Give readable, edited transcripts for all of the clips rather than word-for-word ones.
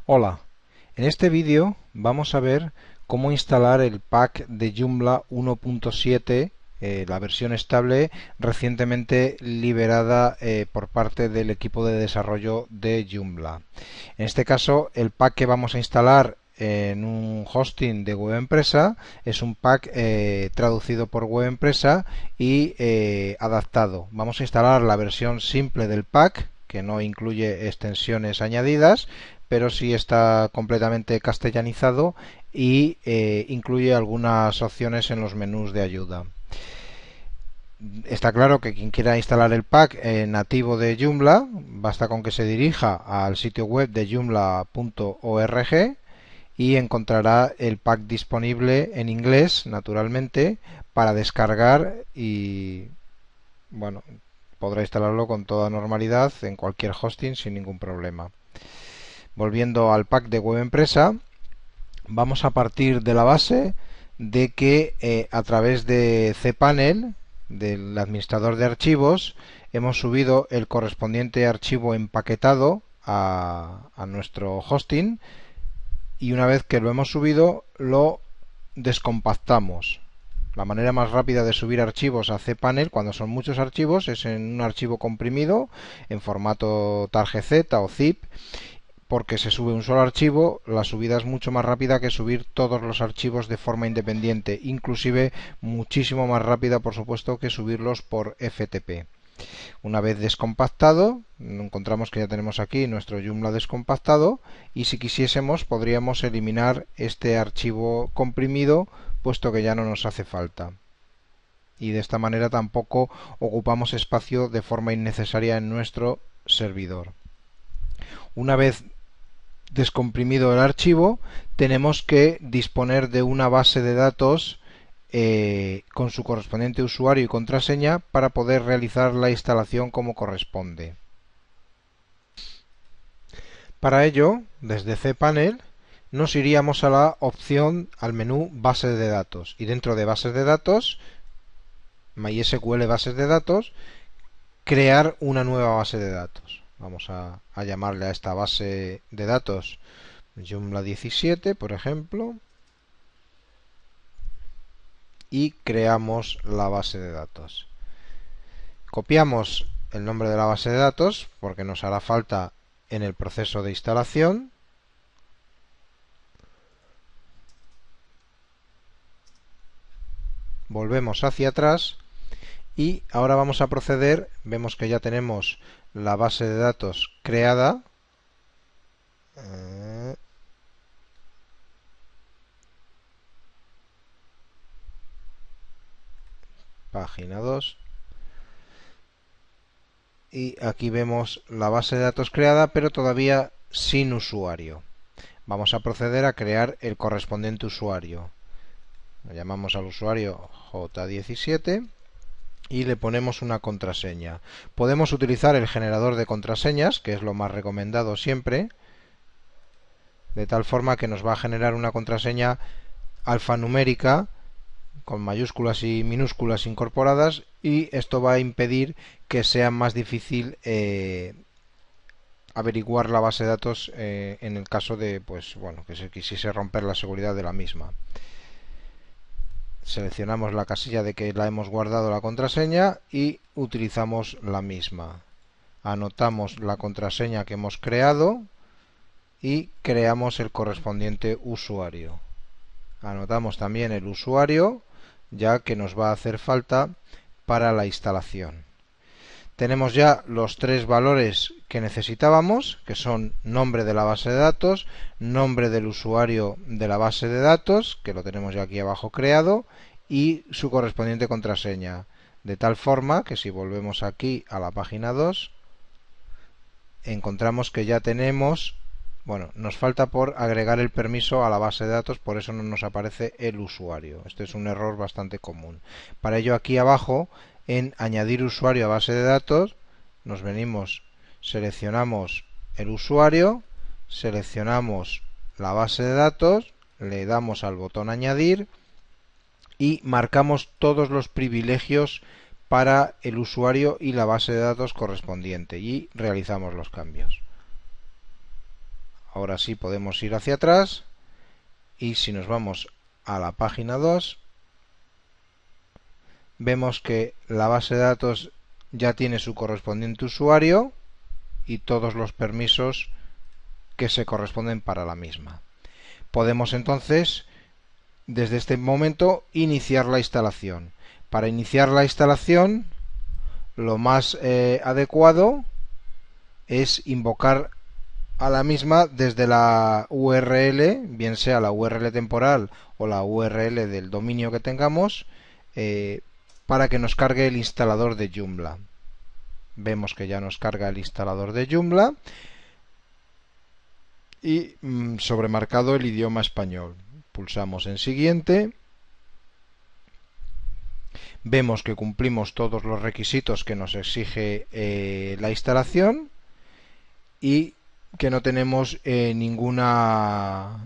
Hola, en este vídeo vamos a ver cómo instalar el pack de Joomla 1.7, la versión estable recientemente liberada por parte del equipo de desarrollo de Joomla. En este caso, el pack que vamos a instalar en un hosting de web empresa es un pack traducido por web empresa y adaptado. Vamos a instalar la versión simple del pack, que no incluye extensiones añadidas, pero sí está completamente castellanizado y incluye algunas opciones en los menús de ayuda. Está claro que quien quiera instalar el pack nativo de Joomla, basta con que se dirija al sitio web de joomla.org y encontrará el pack disponible en inglés, naturalmente, para descargar y, bueno, podrá instalarlo con toda normalidad en cualquier hosting sin ningún problema. Volviendo al pack de web empresa, vamos a partir de la base de que a través de cPanel, del administrador de archivos, hemos subido el correspondiente archivo empaquetado a nuestro hosting, y una vez que lo hemos subido lo descompactamos. La manera más rápida de subir archivos a cPanel cuando son muchos archivos es en un archivo comprimido en formato targz o zip, porque se sube un solo archivo. La subida es mucho más rápida que subir todos los archivos de forma independiente, inclusive muchísimo más rápida, por supuesto, que subirlos por FTP. Una vez descompactado, encontramos que ya tenemos aquí nuestro Joomla descompactado, y si quisiésemos podríamos eliminar este archivo comprimido, puesto que ya no nos hace falta. Y de esta manera tampoco ocupamos espacio de forma innecesaria en nuestro servidor. Una vez descomprimido el archivo, tenemos que disponer de una base de datos con su correspondiente usuario y contraseña para poder realizar la instalación como corresponde. Para ello, desde cPanel nos iríamos a la opción, al menú Bases de datos, y dentro de Bases de datos, MySQL Bases de datos, crear una nueva base de datos. Vamos a llamarle a esta base de datos Joomla 17, por ejemplo, y creamos la base de datos. Copiamos el nombre de la base de datos porque nos hará falta en el proceso de instalación. Volvemos hacia atrás y ahora vamos a proceder. Vemos que ya tenemos la base de datos creada. Página 2. Y aquí vemos la base de datos creada, pero todavía sin usuario. Vamos a proceder a crear el correspondiente usuario. Le llamamos al usuario J17 y le ponemos una contraseña. Podemos utilizar el generador de contraseñas, que es lo más recomendado siempre, de tal forma que nos va a generar una contraseña alfanumérica con mayúsculas y minúsculas incorporadas, y esto va a impedir que sea más difícil averiguar la base de datos en el caso de, pues bueno, que se quisiese romper la seguridad de la misma. Seleccionamos la casilla de que la hemos guardado la contraseña y utilizamos la misma. Anotamos la contraseña que hemos creado y creamos el correspondiente usuario. Anotamos también el usuario, ya que nos va a hacer falta para la instalación. Tenemos ya los tres valores que necesitábamos, que son nombre de la base de datos, nombre del usuario de la base de datos, que lo tenemos ya aquí abajo creado, y su correspondiente contraseña. De tal forma que si volvemos aquí a la página 2, encontramos que ya tenemos, bueno, nos falta por agregar el permiso a la base de datos, por eso no nos aparece el usuario. Este es un error bastante común. Para ello, aquí abajo, en añadir usuario a base de datos, nos venimos, seleccionamos el usuario, seleccionamos la base de datos, le damos al botón añadir y marcamos todos los privilegios para el usuario y la base de datos correspondiente y realizamos los cambios. ahora sí podemos ir hacia atrás, y si nos vamos a la página 2, vemos que la base de datos ya tiene su correspondiente usuario y todos los permisos que se corresponden para la misma. Podemos entonces, desde este momento, iniciar la instalación. Para iniciar la instalación, lo más adecuado es invocar a la misma desde la URL, bien sea la URL temporal o la URL del dominio que tengamos, para que nos cargue el instalador de Joomla. Vemos que ya nos carga el instalador de Joomla y sobremarcado el idioma español. Pulsamos en siguiente. Vemos que cumplimos todos los requisitos que nos exige la instalación y que no tenemos ninguna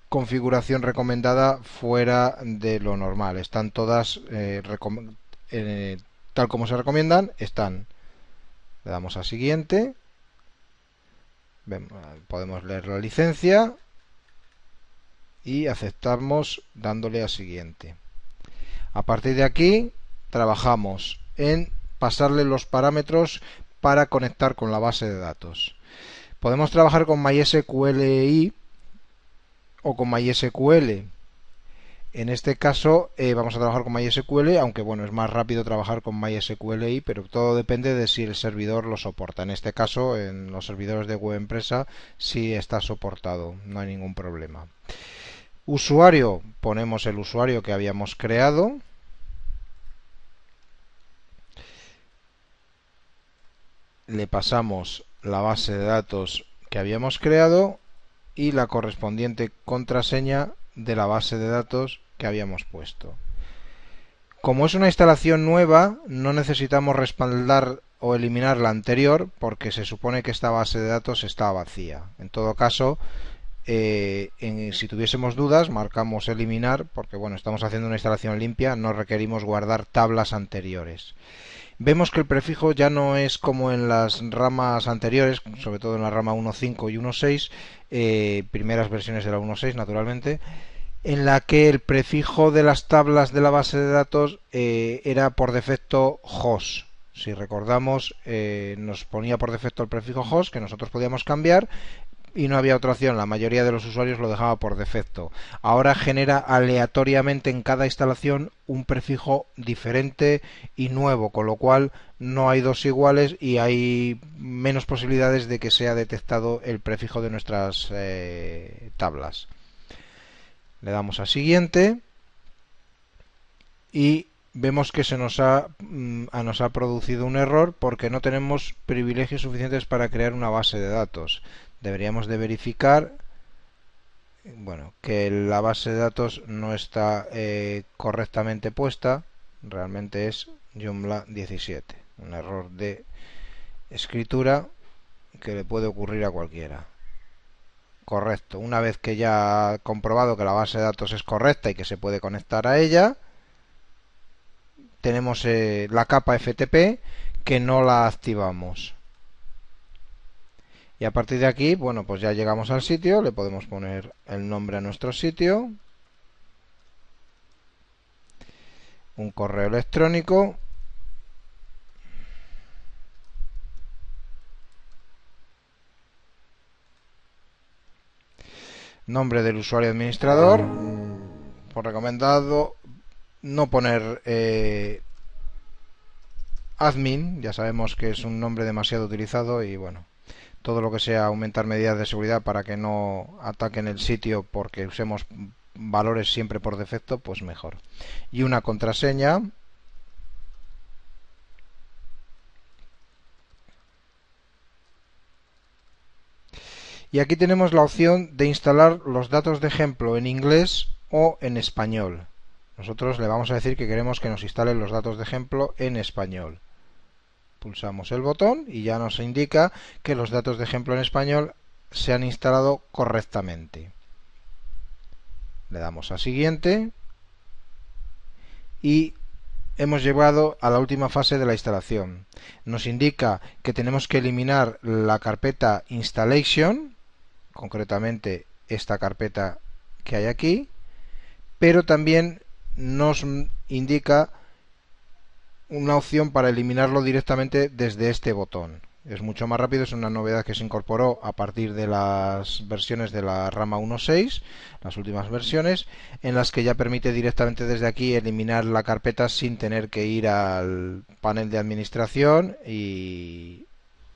configuración recomendada fuera de lo normal. Están todas tal como se recomiendan, están. Le damos a siguiente. Podemos leer la licencia y aceptamos dándole a siguiente. A partir de aquí trabajamos en pasarle los parámetros para conectar con la base de datos. Podemos trabajar con MySQLi o con MySQL. En este caso vamos a trabajar con MySQL, aunque bueno, es más rápido trabajar con MySQLi, pero todo depende de si el servidor lo soporta. En este caso, en los servidores de web empresa sí está soportado, no hay ningún problema. Usuario, ponemos el usuario que habíamos creado. Le pasamos la base de datos que habíamos creado y la correspondiente contraseña de la base de datos que habíamos puesto. Como es una instalación nueva, no necesitamos respaldar o eliminar la anterior porque se supone que esta base de datos está vacía. En todo caso, si tuviésemos dudas, marcamos eliminar porque bueno, estamos haciendo una instalación limpia, no requerimos guardar tablas anteriores. Vemos que el prefijo ya no es como en las ramas anteriores, sobre todo en la rama 1.5 y 1.6, primeras versiones de la 1.6 naturalmente, en la que el prefijo de las tablas de la base de datos era por defecto host. Si recordamos, nos ponía por defecto el prefijo host que nosotros podíamos cambiar y no había otra opción, la mayoría de los usuarios lo dejaba por defecto. Ahora genera aleatoriamente en cada instalación un prefijo diferente y nuevo, con lo cual no hay dos iguales y hay menos posibilidades de que sea detectado el prefijo de nuestras tablas. Le damos a siguiente y vemos que nos ha producido un error porque no tenemos privilegios suficientes para crear una base de datos. Deberíamos de verificar que la base de datos no está correctamente puesta. Realmente es Joomla 17, un error de escritura que le puede ocurrir a cualquiera. Correcto, una vez que ya ha comprobado que la base de datos es correcta y que se puede conectar a ella, tenemos la capa FTP que no la activamos. Y a partir de aquí, bueno, pues ya llegamos al sitio, le podemos poner el nombre a nuestro sitio, un correo electrónico, nombre del usuario administrador, por recomendado no poner admin, ya sabemos que es un nombre demasiado utilizado y bueno, todo lo que sea aumentar medidas de seguridad para que no ataquen el sitio porque usemos valores siempre por defecto, pues mejor. Y una contraseña. Y aquí tenemos la opción de instalar los datos de ejemplo en inglés o en español. Nosotros le vamos a decir que queremos que nos instalen los datos de ejemplo en español. Pulsamos el botón y ya nos indica que los datos de ejemplo en español se han instalado correctamente. Le damos a siguiente y hemos llegado a la última fase de la instalación. Nos indica que tenemos que eliminar la carpeta installation concretamente esta carpeta que hay aquí, pero también nos indica una opción para eliminarlo directamente desde este botón. Es mucho más rápido, es una novedad que se incorporó a partir de las versiones de la rama 1.6, las últimas versiones, en las que ya permite directamente desde aquí eliminar la carpeta sin tener que ir al panel de administración y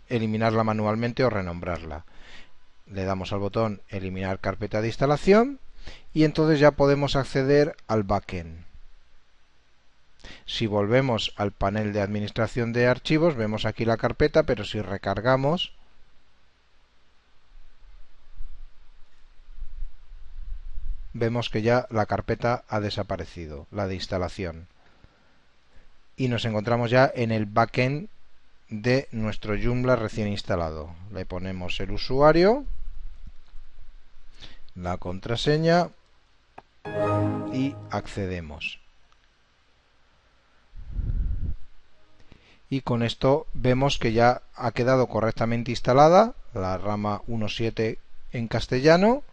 eliminarla manualmente o renombrarla. Le damos al botón eliminar carpeta de instalación y entonces ya podemos acceder al backend. Si volvemos al panel de administración de archivos, vemos aquí la carpeta, pero si recargamos, vemos que ya la carpeta ha desaparecido, la de instalación. Y nos encontramos ya en el backend de nuestro Joomla recién instalado. Le ponemos el usuario, la contraseña y accedemos. Y con esto vemos que ya ha quedado correctamente instalada la rama 1.7 en castellano,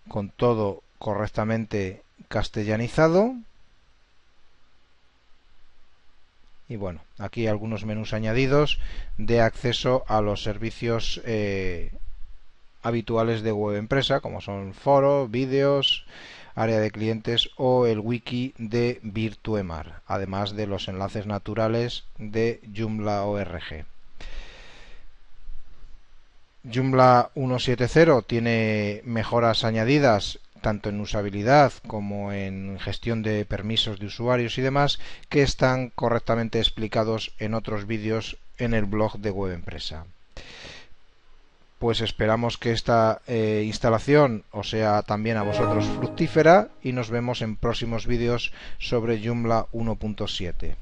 con todo correctamente castellanizado. Y bueno, aquí algunos menús añadidos de acceso a los servicios habituales de web empresa, como son foro, vídeos, área de clientes o el wiki de Virtuemar, además de los enlaces naturales de Joomla ORG. Joomla 1.7.0 tiene mejoras añadidas tanto en usabilidad como en gestión de permisos de usuarios y demás, que están correctamente explicados en otros vídeos en el blog de Web Empresa. Pues esperamos que esta instalación os sea también a vosotros fructífera y nos vemos en próximos vídeos sobre Joomla 1.7.